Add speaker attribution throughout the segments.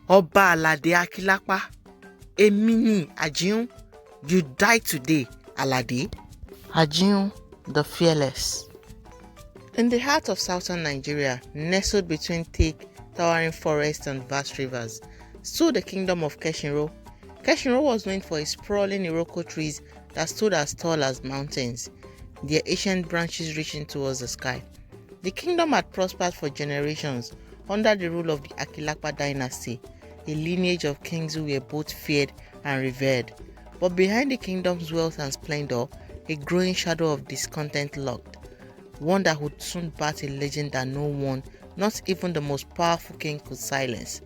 Speaker 1: Ọba Alade Akilapa, èmi ni Ajiun, you die today, Alade. Ajiun the Fearless. In the heart of southern Nigeria, nestled between thick, towering forests and vast rivers, stood the kingdom of Keshinro. Keshinro was known for its sprawling Iroko trees that stood as tall as mountains, their ancient branches reaching towards the sky. The kingdom had prospered for generations under the rule of the Akilapa dynasty, a lineage of kings who were both feared and revered. But behind the kingdom's wealth and splendor, a growing shadow of discontent lurked, one that would soon birth a legend that no one, not even the most powerful king, could silence.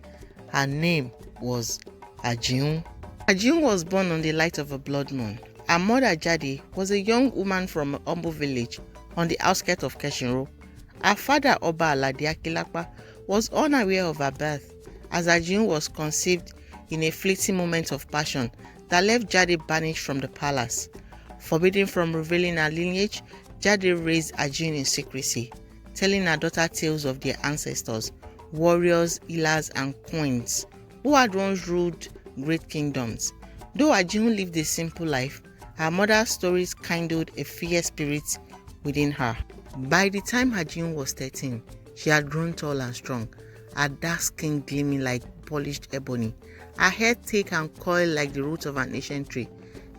Speaker 1: Her name was Ajiun. Ajiun was born on the light of a blood moon. Her mother, Jadi, was a young woman from a humble village on the outskirts of Keshinro. Her father, Oba Alade Akilapa, was unaware of her birth, as Ajiun was conceived in a fleeting moment of passion that left Jadi banished from the palace. Forbidden from revealing her lineage, Jadi raised Ajiun in secrecy, telling her daughter tales of their ancestors, warriors, healers, and queens, who had once ruled great kingdoms. Though Ajiun lived a simple life, her mother's stories kindled a fierce spirit within her. By the time Ajiun was 13, she had grown tall and strong, her dark skin gleaming like polished ebony, her hair thick and coiled like the roots of an ancient tree.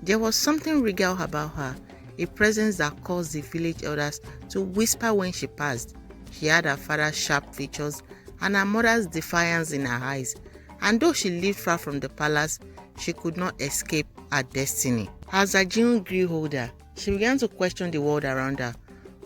Speaker 1: There was something regal about her, a presence that caused the village elders to whisper when she passed. She had her father's sharp features and her mother's defiance in her eyes, and though she lived far from the palace, she could not escape her destiny. As Ajiun grew older, she began to question the world around her.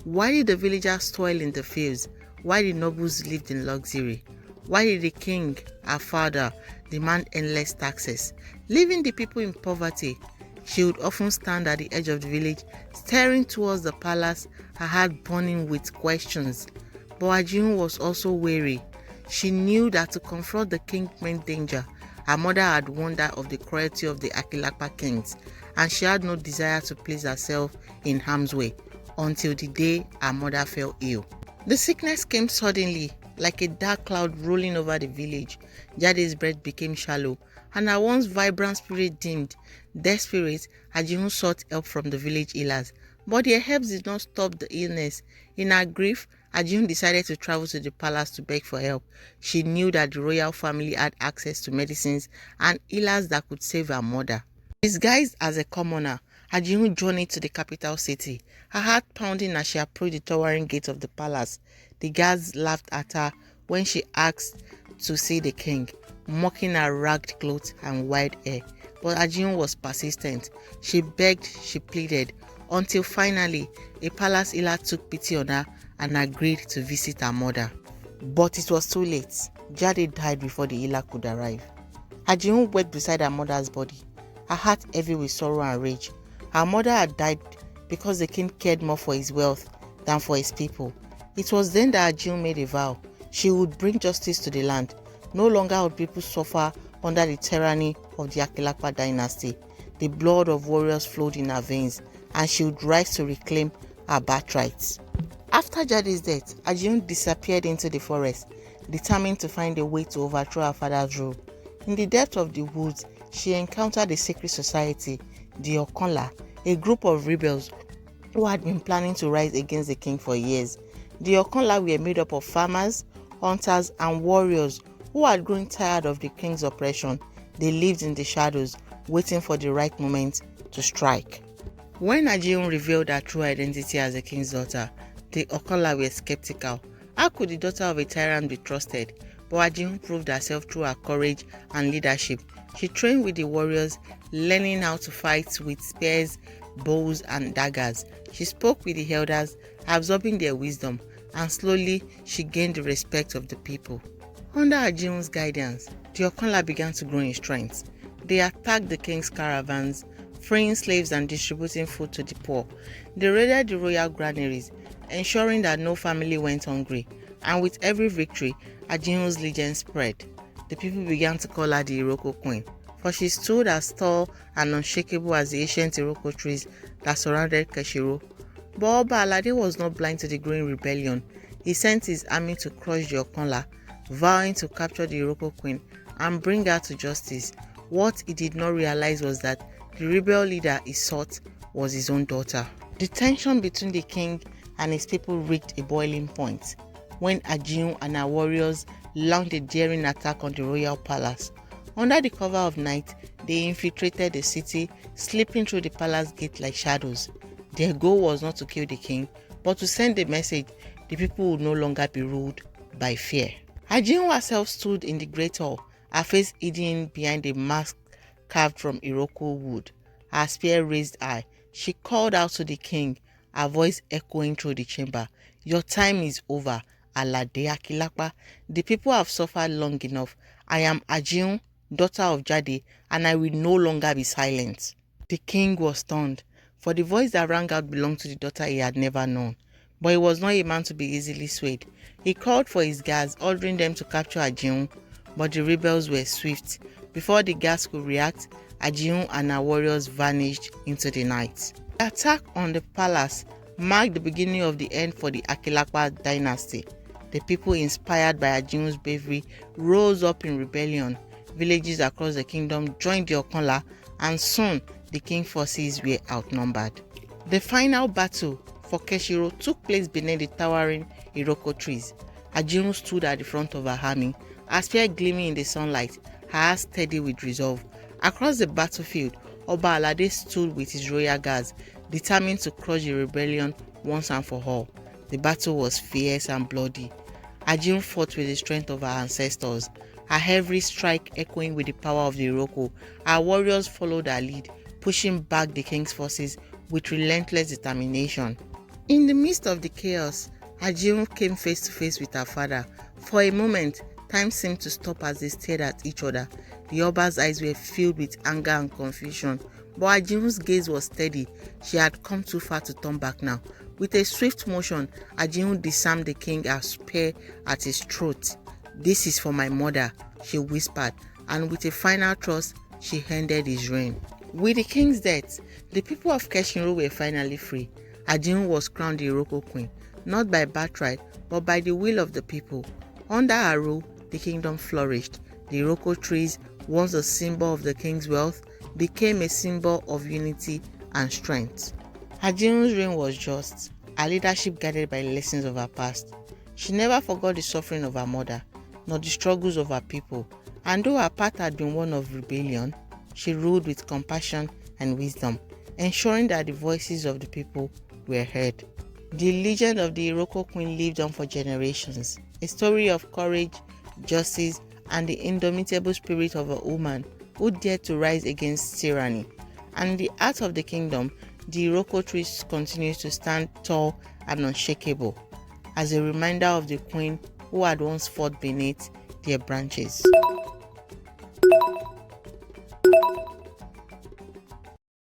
Speaker 1: Why did the villagers toil in the fields? Why the nobles lived in luxury? Why did the king, her father, demand endless taxes, leaving the people in poverty? She would often stand at the edge of the village, staring towards the palace, her heart burning with questions. But Ajiun was also wary. She knew that to confront the king meant danger. Her mother had warned her of the cruelty of the Akilapa kings, and she had no desire to place herself in harm's way, until the day her mother fell ill. The sickness came suddenly, like a dark cloud rolling over the village. Jade's breath became shallow, and her once vibrant spirit dimmed. Desperate, Ajiun sought help from the village healers, but their helps did not stop the illness. In her grief, Ajiun decided to travel to the palace to beg for help. She knew that the royal family had access to medicines and healers that could save her mother. Disguised as a commoner, Ajiun journeyed to the capital city, her heart pounding as she approached the towering gate of the palace. The guards laughed at her when she asked to see the king, mocking her ragged clothes and wide hair. But Ajiun was persistent. She begged, she pleaded, until finally a palace healer took pity on her and agreed to visit her mother. But it was too late. Jade died before the healer could arrive. Ajiun wept beside her mother's body, her heart heavy with sorrow and rage. Her mother had died because the king cared more for his wealth than for his people. It was then that Ajiun made a vow. She would bring justice to the land. No longer would people suffer under the tyranny of the Akilapa dynasty. The blood of warriors flowed in her veins, and she would rise to reclaim her birthrights. After Jade's death, Ajiun disappeared into the forest, determined to find a way to overthrow her father's rule. In the depth of the woods, she encountered a secret society, the Okonla, a group of rebels who had been planning to rise against the king for years. The Okonla were made up of farmers, hunters, and warriors who had grown tired of the king's oppression. They lived in the shadows, waiting for the right moment to strike. When Ajiun revealed her true identity as the king's daughter, the Okonla were skeptical. How could the daughter of a tyrant be trusted? But Ajiun proved herself through her courage and leadership. She trained with the warriors, learning how to fight with spears, bows, and daggers. She spoke with the elders, absorbing their wisdom, and slowly she gained the respect of the people. Under Ajiun's guidance, the Okonla began to grow in strength. They attacked the king's caravans, freeing slaves and distributing food to the poor. They raided the royal granaries, ensuring that no family went hungry. And with every victory, Ajiun's legend spread. The people began to call her the Iroko Queen, for she stood as tall and unshakable as the ancient Iroko trees that surrounded Keshinro. But Oba Alade was not blind to the growing rebellion. He sent his army to crush the Okonla, vowing to capture the Iroko Queen and bring her to justice. What he did not realize was that the rebel leader he sought was his own daughter. The tension between the king and his people reached a boiling point when Ajiun and her warriors launched a daring attack on the royal palace. Under the cover of night, they infiltrated the city, slipping through the palace gate like shadows. Their goal was not to kill the king, but to send a message the people would no longer be ruled by fear. Ajiun herself stood in the great hall, her face hidden behind a mask carved from Iroko wood. Her spear raised high, she called out to the king, her voice echoing through the chamber. "Your time is over, Alade Akilapa. The people have suffered long enough. I am Ajiun, daughter of Jade, and I will no longer be silent." The king was stunned, for the voice that rang out belonged to the daughter he had never known. But he was not a man to be easily swayed. He called for his guards, ordering them to capture Ajiun, but the rebels were swift. Before the guards could react, Ajiun and her warriors vanished into the night. The attack on the palace marked the beginning of the end for the Akilapa dynasty. The people, inspired by Ajiun's bravery, rose up in rebellion. Villages across the kingdom joined the Okonla, and soon the king's forces were outnumbered. The final battle for Keshiro took place beneath the towering Iroko trees. Ajiun stood at the front of her army, her spear gleaming in the sunlight, her heart steady with resolve. Across the battlefield, Oba Alade stood with his royal guards, determined to crush the rebellion once and for all. The battle was fierce and bloody. Ajiun fought with the strength of her ancestors, her every strike echoing with the power of the Iroko. Her warriors followed her lead, pushing back the king's forces with relentless determination. In the midst of the chaos, Ajiun came face to face with her father. For a moment, time seemed to stop as they stared at each other. The Oba's eyes were filled with anger and confusion, but Ajiun's gaze was steady. She had come too far to turn back now. With a swift motion, Ajiun disarmed the king and spear at his throat. "This is for my mother," she whispered, and with a final thrust, she ended his reign. With the king's death, the people of Keshinro were finally free. Ajiun was crowned the Iroko queen, not by birthright, but by the will of the people. Under her rule, the kingdom flourished. The Iroko trees, once a symbol of the king's wealth, became a symbol of unity and strength. Ajiun's reign was just, her leadership guided by lessons of her past. She never forgot the suffering of her mother, nor the struggles of her people, and though her path had been one of rebellion, she ruled with compassion and wisdom, ensuring that the voices of the people were heard. The legend of the Iroko Queen lived on for generations, a story of courage, justice, and the indomitable spirit of a woman who dared to rise against tyranny. And in the heart of the kingdom, the Iroko tree continues to stand tall and unshakable, as a reminder of the queen who had once fought beneath their branches.